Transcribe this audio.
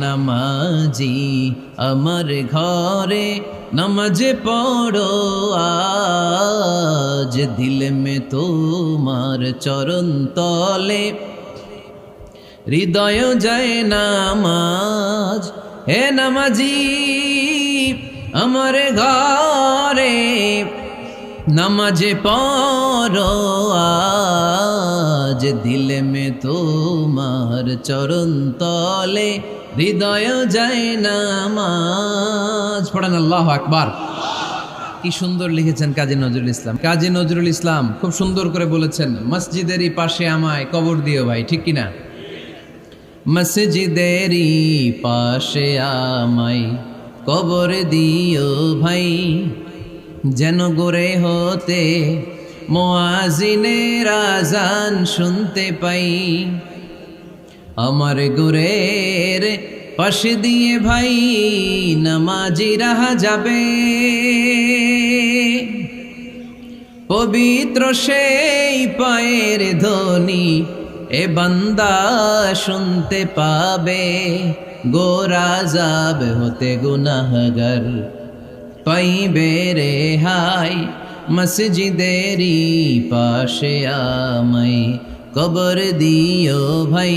নামাজি আমার ঘরে নামাজ পড়ো আজ দিল মে তোমার চরণ তলে হৃদয় যায় নামাজ হে নামাজি আমার ঘরে নামাজ পড়ো আজ দিল মে তোমার চরণ তলে হৃদয় যায় নামাজ পড়েন আল্লাহু আকবার। কি সুন্দর লিখেছেন কাজী নজরুল ইসলাম। কাজী নজরুল ইসলাম খুব সুন্দর করে বলেছেন, মসজিদেরই পাশে আমায় কবর দিও ভাই, ঠিক কিনা? মসজিদেরই পাশে আমায় কবর দিও ভাই, যেন গোরে হতে মুয়াজ্জিনের আযান শুনতে পাই। আমার গোরের পাশে দিয়ে ভাই নামাজিরা যাবে, পবিত্র সেই পায়ের ধ্বনি এ বান্দা শুনতে পাবে। গোরা যাব হতে গুনাহগার পাইবে রেহাই, মসজিদেরই পাশে আমায় কবর দিও ভাই।